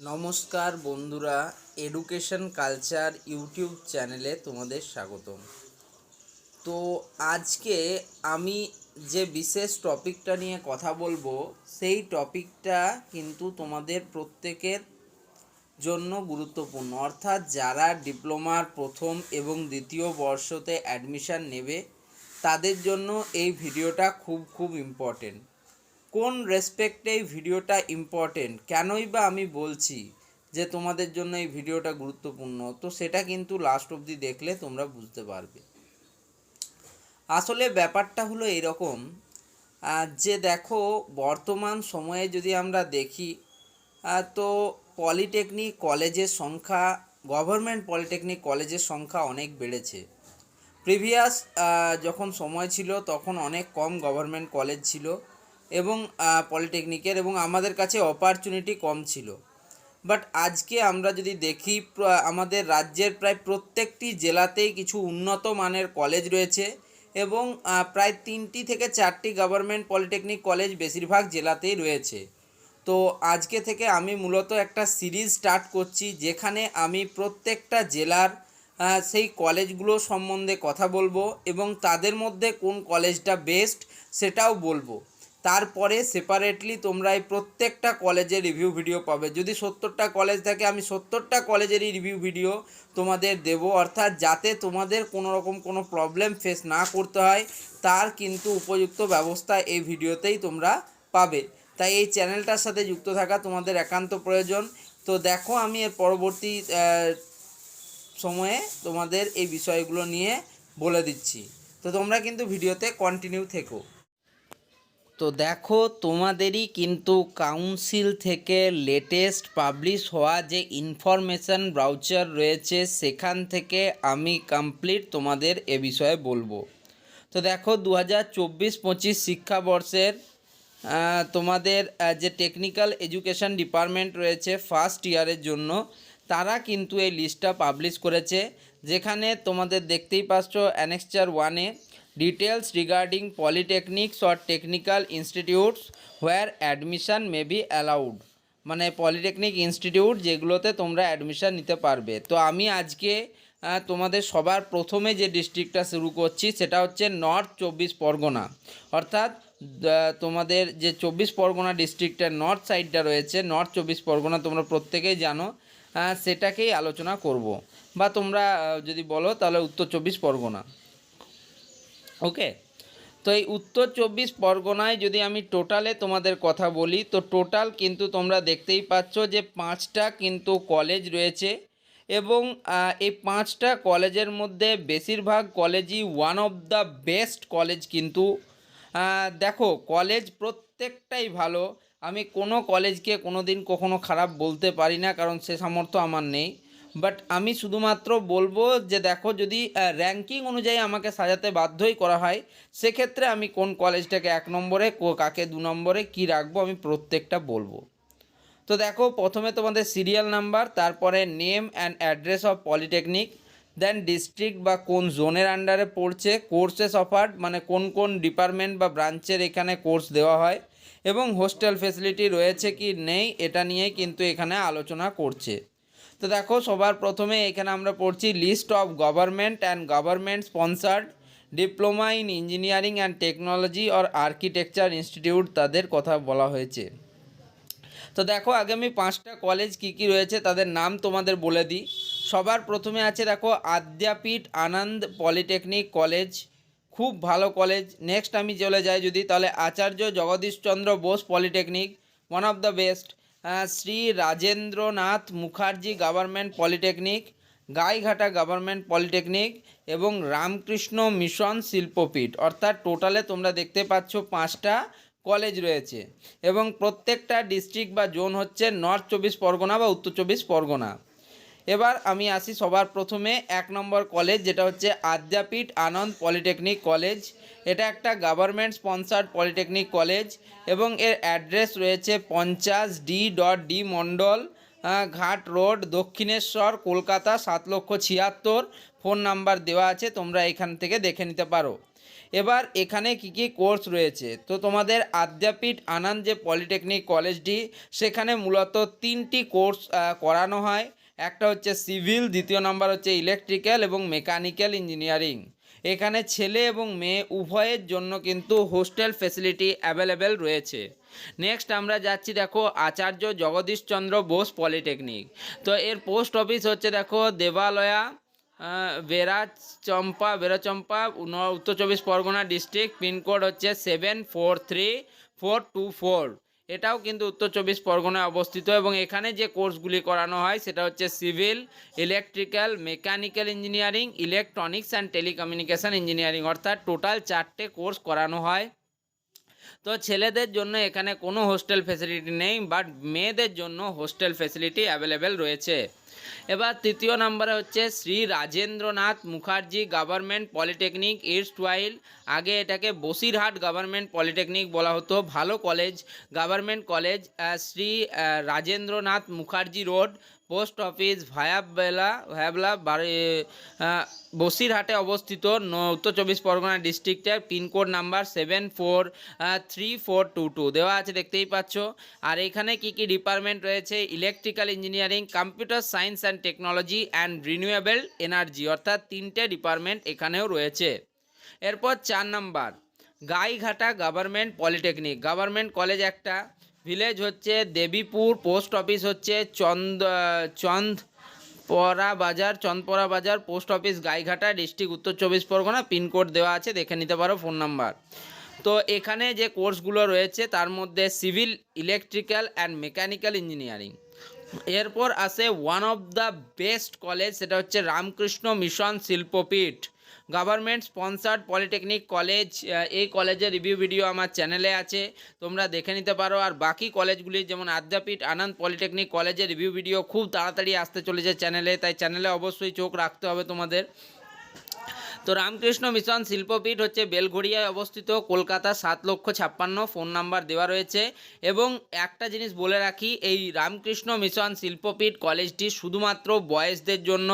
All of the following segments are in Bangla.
নমস্কার বন্ধুরা, এডুকেশন কালচার ইউটিউব চ্যানেলে তোমাদের স্বাগতম। তো আজকে আমি যে বিশেষ টপিকটা নিয়ে কথা বলবো সেই টপিকটা কিন্তু তোমাদের প্রত্যেকের জন্য গুরুত্বপূর্ণ, অর্থাৎ যারা ডিপ্লোমার প্রথম এবং দ্বিতীয় বর্ষতে অ্যাডমিশান নেবে তাদের জন্য এই ভিডিওটা খুব ইম্পর্টেন্ট। কোন রেসপেক্টে এই ভিডিওটা ইম্পর্টেন্ট, কেনই বা আমি বলছি যে তোমাদের জন্য এই ভিডিওটা গুরুত্বপূর্ণ, তো সেটা কিন্তু লাস্ট অবধি দেখলে তোমরা বুঝতে পারবে। আসলে ব্যাপারটা হলো এরকম যে দেখো, বর্তমান সময়ে যদি আমরা দেখি তো পলিটেকনিক কলেজের সংখ্যা, গভর্নমেন্ট পলিটেকনিক কলেজের সংখ্যা অনেক বেড়েছে। প্রিভিয়াস যখন সময় ছিল তখন অনেক কম গভর্নমেন্ট কলেজ ছিল এবং পলিটেকনিকের, এবং আমাদের কাছে অপরচুনিটি কম ছিল। বাট আজকে আমরা যদি দেখি আমাদের রাজ্যের প্রায় প্রত্যেকটি জেলাতেই কিছু উন্নত মানের কলেজ রয়েছে এবং প্রায় 3টি থেকে 4টি গভর্নমেন্ট পলিটেকনিক কলেজ বেশিরভাগ জেলাতেই রয়েছে। তো আজকে থেকে আমি মূলত একটা সিরিজ স্টার্ট করছি যেখানে আমি প্রত্যেকটা জেলার সেই কলেজগুলো সম্বন্ধে কথা বলবো এবং তাদের মধ্যে কোন কলেজটা বেস্ট সেটাও বলবো। তারপরে সেপারেটলি তোমরা এই প্রত্যেকটা কলেজের রিভিউ ভিডিও পাবে। যদি 70টা কলেজ থাকে আমি 70টা কলেজেরই রিভিউ ভিডিও তোমাদের দেবো, অর্থাৎ যাতে তোমাদের কোনো রকম কোনো প্রবলেম ফেস না করতে হয় তার কিন্তু উপযুক্ত ব্যবস্থা এই ভিডিওতেই তোমরা পাবে। তাই এই চ্যানেলটার সাথে যুক্ত থাকা তোমাদের একান্ত প্রয়োজন। তো দেখো, আমি এর পরবর্তী সময়ে তোমাদের এই বিষয়গুলো নিয়ে বলে দিচ্ছি, তো তোমরা কিন্তু ভিডিওতে কন্টিনিউ থেকো। তো দেখো, তোমাদেরই কিন্তু কাউন্সিল থেকে লেটেস্ট পাবলিশ হওয়া যে ইনফরমেশান ব্রাউচার রয়েছে সেখান থেকে আমি কমপ্লিট তোমাদের এ বিষয়ে বলবো। তো দেখো, 2024-25 শিক্ষাবর্ষের তোমাদের যে টেকনিক্যাল এডুকেশন ডিপার্টমেন্ট রয়েছে ফার্স্ট ইয়ারের জন্য, তারা কিন্তু এই লিস্টটা পাবলিশ করেছে, যেখানে তোমাদের দেখতেই পাচ্ছ অ্যানেক্সচার 1-এ details regarding polytechnics or technical institutes where admission may be allowed, মানে পলিটেকনিক ইনস্টিটিউট যেগুলোতে তোমরা অ্যাডমিশান নিতে পারবে। তো আমি আজকে তোমাদের সবার প্রথমে যে ডিস্ট্রিক্টটা শুরু করছি সেটা হচ্ছে নর্থ 24 পরগনা, অর্থাৎ তোমাদের যে 24 পরগনা ডিস্ট্রিক্টের নর্থ সাইডটা রয়েছে, নর্থ 24 পরগনা তোমরা প্রত্যেকেই জানো, সেটাকেই আলোচনা করব। বা তোমরা যদি বলো তাহলে উত্তর 24 পরগনা। ওকে, তো এই উত্তর 24 পরগনায় যদি আমি টোটালে তোমাদের কথা বলি, তো টোটাল কিন্তু তোমরা দেখতেই পাচ্ছ যে 5টা কিন্তু কলেজ রয়েছে এবং এই 5টা কলেজের মধ্যে বেশিরভাগ কলেজই one of the best college. কিন্তু দেখো, কলেজ প্রত্যেকটাই ভালো, আমি কোনো কলেজকে কোনো দিন কখনো খারাপ বলতে পারি না, কারণ সে সামর্থ্য আমার নেই। বাট আমি শুধুমাত্র বলবো যে দেখো, যদি র্যাঙ্কিং অনুযায়ী আমাকে সাজাতে বাধ্যই করা হয়, সেক্ষেত্রে আমি কোন কলেজটাকে 1 নম্বরে, কাকে 2 নম্বরে কী রাখবো আমি প্রত্যেকটা বলবো। তো দেখো, প্রথমে তোমাদের সিরিয়াল নাম্বার, তারপরে name and address of polytechnic, then district বা কোন জোনের আন্ডারে পড়ছে, কোর্সেস অফার্ড মানে কোন কোন ডিপার্টমেন্ট বা ব্রাঞ্চের এখানে কোর্স দেওয়া হয়, এবং হোস্টেল ফেসিলিটি রয়েছে কি নেই এটা নিয়েই কিন্তু এখানে আলোচনা করছে। তো দেখো, সবার প্রথমে এখানে আমরা পড়ছি list of government and government sponsored diploma in engineering and technology or architecture institute, তাদের কথা বলা হয়েছে। তো দেখো, আগে আমি 5টা কলেজ কি কি রয়েছে তাদের নাম তোমাদের বলে দিই। সবার প্রথমে আছে দেখো আদ্যাপীঠ আনন্দ পলিটেকনিক কলেজ, খুব ভালো কলেজ। নেক্সট আমি চলে যাই যদি, তাহলে Acharya Jagadishchandra Bose polytechnic, one of the best. Shri Rajendranath Mukherjee government polytechnic, Gaighata government polytechnic এবং রামকৃষ্ণ মিশন শিল্পপীঠ, অর্থাৎ টোটালে তোমরা দেখতে পাচ্ছ 5টা কলেজ রয়েছে এবং প্রত্যেকটা ডিস্ট্রিক্ট বা জোন হচ্ছে নর্থ 24 পরগনা বা উত্তর 24 পরগনা। এবার আমি আসি সবার প্রথমে 1 নম্বর কলেজ, যেটা হচ্ছে আদ্যাপীঠ আনন্দ পলিটেকনিক কলেজ। এটা একটা গভর্নমেন্ট স্পন্সার্ড পলিটেকনিক কলেজ এবং এর অ্যাড্রেস রয়েছে 50D.D মণ্ডল ঘাট road, Dakshineswar, Kolkata 7,76,000। Phone number দেওয়া আছে, তোমরা এখান থেকে দেখে নিতে পারো। এবার এখানে কি কি কোর্স রয়েছে, তো তোমাদের আদ্যাপীঠ আনন্দ যে পলিটেকনিক কলেজটি, সেখানে মূলত 3টি কোর্স করানো হয়। একটা হচ্ছে সিভিল, দ্বিতীয় নাম্বার হচ্ছে ইলেকট্রিক্যাল এবং মেকানিক্যাল ইঞ্জিনিয়ারিং। এখানে ছেলে এবং মেয়ে উভয়ের জন্য কিন্তু হোস্টেল ফেসিলিটি অ্যাভেলেবেল রয়েছে। নেক্সট আমরা যাচ্ছি, দেখো আচার্য জগদীশচন্দ্র বোস পলিটেকনিক। তো এর পোস্ট অফিস হচ্ছে দেখো দেবালয়া, বেরাচম্পা উত্তর চব্বিশ পরগনা ডিস্ট্রিক্ট। পিনকোড হচ্ছে 743424। এটাও কিন্তু উত্তর চব্বিশ পরগনায় অবস্থিত এবং এখানে যে কোর্সগুলি করানো হয় সেটা হচ্ছে civil, electrical, mechanical engineering, electronics and telecommunication engineering, অর্থাৎ টোটাল 4টে কোর্স করানো হয়। তো ছেলেদের জন্য এখানে কোনো হোস্টেল ফেসিলিটি নেই, বাট মেয়েদের জন্য হোস্টেল ফেসিলিটি অ্যাভেলেবেল রয়েছে। এবার তৃতীয় নম্বরে হচ্ছে Shri Rajendranath Mukherjee government polytechnic, erstwhile আগে এটাকে বসিরহাট গভর্নমেন্ট পলিটেকনিক বলা হতো, ভালো college, government college, Shri Rajendranath Mukherjee road, post office ভায়াবলা বসিরহাটে অবস্থিত, উত্তর চব্বিশ পরগনা ডিস্ট্রিক্টের। পিনকোড নাম্বার 743422 দেওয়া আছে, দেখতেই পাচ্ছ। আর এখানে কি কি ডিপার্টমেন্ট রয়েছে, electrical engineering, computer science and technology and renewable energy, অর্থাৎ 3টে ডিপার্টমেন্ট এখানেও রয়েছে। এরপর 4 number Gaighata government polytechnic, government college একটা, ভিলেজ হচ্ছে দেবীপুর, পোস্ট অফিস হচ্ছে চন্দপরা বাজার, পোস্ট অফিস গাইঘাটা ডিস্ট্রিক্ট, উত্তর চব্বিশ পরগনা। পিনকোড দেওয়া আছে, দেখে নিতে পারো, ফোন নাম্বার। তো এখানে যে কোর্সগুলো রয়েছে তার মধ্যে civil, electrical and mechanical engineering. এরপর আসে one of the best college, সেটা হচ্ছে Ramakrishna Mission Shilpapith government sponsored polytechnic college. এই কলেজের রিভিউ ভিডিও আমার চ্যানেলে আছে, তোমরা দেখে নিতে পারো। আর বাকি কলেজগুলি যেমন আদ্যাপীঠ আনন্দ পলিটেকনিক কলেজের রিভিউ ভিডিও খুব তাড়াতাড়ি আসতে চলেছে চ্যানেলে, তাই চ্যানেলে অবশ্যই চোখ রাখতে হবে তোমাদের। তো রামকৃষ্ণ মিশন শিল্পপীঠ হচ্ছে বেলঘড়িয়ায় অবস্থিত, কলকাতা 7,56,000, ফোন নাম্বার দেওয়া রয়েছে। এবং একটা জিনিস বলে রাখি, এই রামকৃষ্ণ মিশন শিল্পপীঠ কলেজটি শুধুমাত্র বয়েজদের জন্য,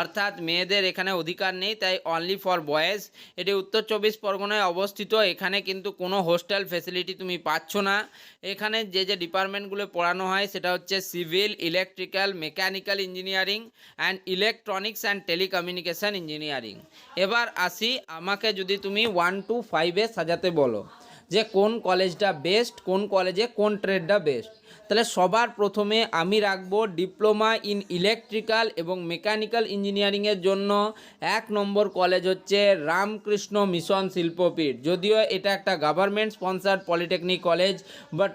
অর্থাৎ মেয়েদের এখানে অধিকার নেই, তাই অনলি ফর বয়েজ। এটি উত্তর চব্বিশ পরগনায় অবস্থিত। এখানে কিন্তু কোনো হোস্টেল ফেসিলিটি তুমি পাচ্ছ না। এখানে যে যে ডিপার্টমেন্টগুলো পড়ানো হয় সেটা হচ্ছে civil, electrical, mechanical engineering and electronics and telecommunication engineering. এবার আসি, আমাকে যদি তুমি 1 to 5 সাজাতে বলো যে কোন কলেজটা বেস্ট, কোন কলেজে কোন ট্রেডটা বেস্ট, তাহলে সবার প্রথমে আমি রাখবো ডিপ্লোমা ইন ইলেকট্রিক্যাল এবং মেকানিক্যাল ইঞ্জিনিয়ারিংয়ের জন্য 1 নম্বর কলেজ হচ্ছে রামকৃষ্ণ মিশন শিল্পপীঠ। যদিও এটা একটা government sponsored polytechnic college, but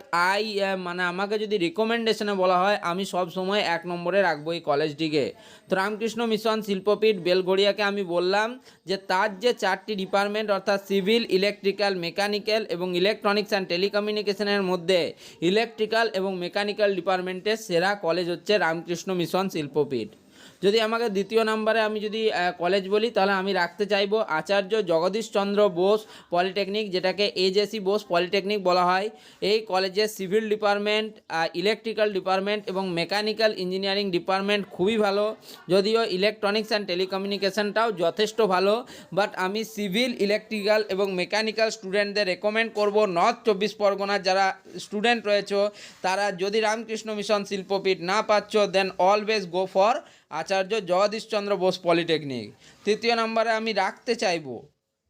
আমাকে যদি রিকমেন্ডেশনে বলা হয়, আমি সব সময় 1 নম্বরে রাখবো এই কলেজটিকে। তো রামকৃষ্ণ মিশন শিল্পপীঠ বেলঘড়িয়াকে আমি বললাম যে তার যে 4টি ডিপার্টমেন্ট, অর্থাৎ সিভিল, ইলেকট্রিক্যাল, মেকানিক্যাল এবং ইলেকট্রনিক্স অ্যান্ড টেলিকমিউনিকেশনের মধ্যে ইলেকট্রিক্যাল এবং মেকানিক্যাল ডিপার্টমেন্টের সেরা কলেজ হচ্ছে রামকৃষ্ণ মিশন শিল্পপীঠ। যদি আমাকে দ্বিতীয় নম্বরে আমি যদি কলেজ বলি, তাহলে আমি রাখতে চাইবো আচার্য জগদীশচন্দ্র বোস পলিটেকনিক, যেটাকে এজেসি বোস পলিটেকনিক বলা হয়। এই কলেজের সিভিল ডিপার্টমেন্ট, ইলেকট্রিক্যাল ডিপার্টমেন্ট এবং মেকানিক্যাল ইঞ্জিনিয়ারিং ডিপার্টমেন্ট খুবই ভালো, যদিও ইলেকট্রনিক্স অ্যান্ড টেলিকমিউনিকেশনটাও যথেষ্ট ভালো। বাট আমি সিভিল, ইলেকট্রিক্যাল এবং মেকানিক্যাল স্টুডেন্টদের রেকমেন্ড করব, নর্থ চব্বিশ পরগনার যারা স্টুডেন্ট রয়েছে তারা যদি রামকৃষ্ণ মিশন শিল্পপীঠ না পাচ্ছ, then always go for Acharya Jagadishchandra Bose polytechnic. তৃতীয় নম্বরে আমি রাখতে চাইবো,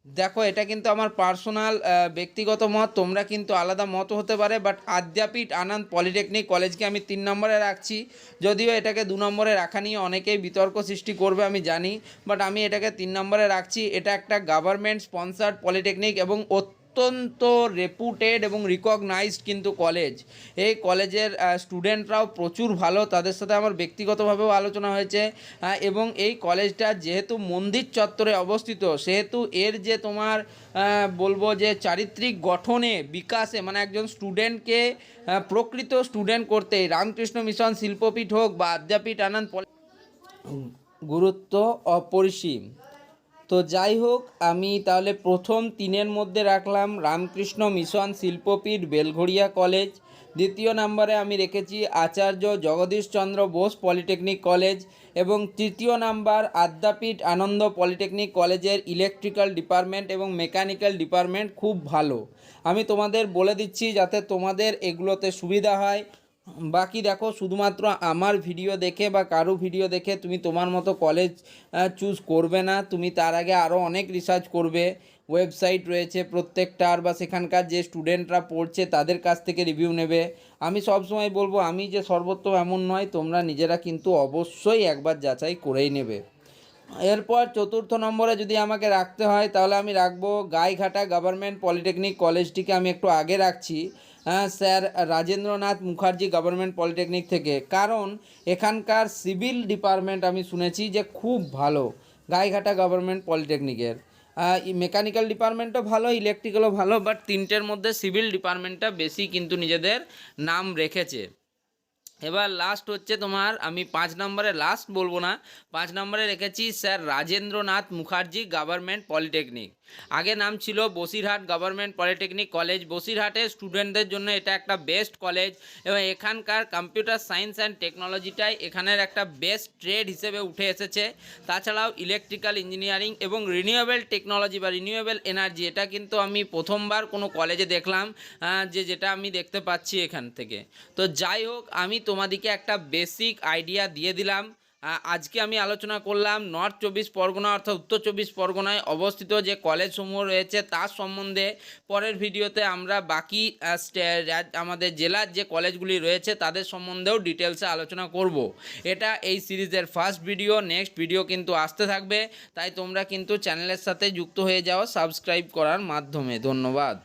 দেখো এটা কিন্তু আমার পার্সোনাল ব্যক্তিগত মত, তোমরা কিন্তু আলাদা মত হতে পারে, বাট আদ্যাপীঠ আনন্দ পলিটেকনিক কলেজকে আমি 3 নম্বরে রাখছি। যদিও এটাকে 2 নম্বরে রাখা নিয়ে অনেকেই বিতর্ক সৃষ্টি করবে আমি জানি, বাট আমি এটাকে 3 নম্বরে রাখছি। এটা একটা গভর্নমেন্ট স্পন্সার্ড পলিটেকনিক এবং অত্যন্ত রেপুটেড এবং রিকগনাইজড কিন্তু কলেজ। এই কলেজের স্টুডেন্টরাও প্রচুর ভালো, তাদের সাথে আমার ব্যক্তিগতভাবেও আলোচনা হয়েছে। এবং এই কলেজটা যেহেতু মন্দির চত্বরে অবস্থিত, সেহেতু এর যে তোমার বলবো যে চারিত্রিক গঠনে, বিকাশে, একজন স্টুডেন্টকে প্রকৃত স্টুডেন্ট করতে রামকৃষ্ণ মিশন শিল্পপীঠ হোক বা আদ্যাপীঠ আনন্দ গুরুত্ব অপরিসীম। তো যাই হোক, আমি তাহলে প্রথম 3-এর মধ্যে রাখলাম রামকৃষ্ণ মিশন শিল্পপীঠ বেলঘড়িয়া কলেজ, দ্বিতীয় নম্বরে আমি রেখেছি আচার্য জগদীশচন্দ্র বোস পলিটেকনিক কলেজ এবং তৃতীয় নাম্বার আদ্যাপীঠ আনন্দ পলিটেকনিক কলেজের ইলেকট্রিক্যাল ডিপার্টমেন্ট এবং মেকানিক্যাল ডিপার্টমেন্ট খুব ভালো। আমি তোমাদের বলে দিচ্ছি যাতে তোমাদের এগুলোতে সুবিধা হয়। বাকি দেখো, শুধুমাত্র আমার ভিডিও দেখে বা কারো ভিডিও দেখে তুমি তোমার মতো কলেজ চুজ করবে না। তুমি তার আগে আরও অনেক রিসার্চ করবে। ওয়েবসাইট রয়েছে প্রত্যেকটার, বা সেখানকার যে স্টুডেন্টরা পড়ছে তাদের কাছ থেকে রিভিউ নেবে। আমি সবসময় বলবো আমি যে সর্বোত্তম এমন নয়, তোমরা নিজেরা কিন্তু অবশ্যই একবার যাচাই করেই নেবে। এরপর চতুর্থ নম্বরে যদি আমাকে রাখতে হয় তাহলে আমি রাখবো গাইঘাটা গভর্নমেন্ট পলিটেকনিক কলেজটিকে আমি একটু আগে রাখছি sir Rajendranath Mukherjee government polytechnic থেকে, কারণ এখানকার সিভিল ডিপার্টমেন্ট আমি শুনেছি যে খুব ভালো গাইঘাটা গভর্নমেন্ট পলিটেকনিকের। মেকানিক্যাল ডিপার্টমেন্টও ভালো, ইলেকট্রিক্যালও ভালো, বাট তিনটের মধ্যে সিভিল ডিপার্টমেন্টটা বেশি কিন্তু নিজেদের নাম রেখেছে। এবার লাস্ট হচ্ছে তোমার, আমি 5 নম্বরে লাস্ট বলবো না, 5 নম্বরে রেখেছি sir Rajendranath Mukherjee government polytechnic. আগে নাম ছিল বসিরহাট গভর্নমেন্ট পলিটেকনিক কলেজ। বসিরহাটের স্টুডেন্টদের জন্য এটা একটা বেস্ট কলেজ এবং এখানকার কম্পিউটার সায়েন্স অ্যান্ড টেকনোলজিটাই এখানের একটা বেস্ট ট্রেড হিসেবে উঠে এসেছে। তাছাড়াও ইলেকট্রিক্যাল ইঞ্জিনিয়ারিং এবং রিনিউয়েবল টেকনোলজি বা রিনিউয়েবল এনার্জি, এটা কিন্তু আমি প্রথমবার কোনো কলেজে দেখলাম যেটা আমি দেখতে পাচ্ছি এখান থেকে। তো যাই হোক, আমি তোমাদেরকে একটা বেসিক আইডিয়া দিয়ে দিলাম। আজকে আমি আলোচনা করলাম নর্থ 24 পরগনা অর্থাৎ উত্তর 24 পরগনায় অবস্থিত যে কলেজসমূহ রয়েছে তার সম্বন্ধে। পরের ভিডিওতে আমরা বাকি আমাদের জেলার যে কলেজগুলি রয়েছে তাদের সম্বন্ধেও ডিটেলসে আলোচনা করব। এটা এই সিরিজের ফার্স্ট ভিডিও। নেক্সট ভিডিও কিন্তু আসতে থাকবে, তাই তোমরা কিন্তু চ্যানেলের সাথে যুক্ত হয়ে যাও সাবস্ক্রাইব করার মাধ্যমে। ধন্যবাদ।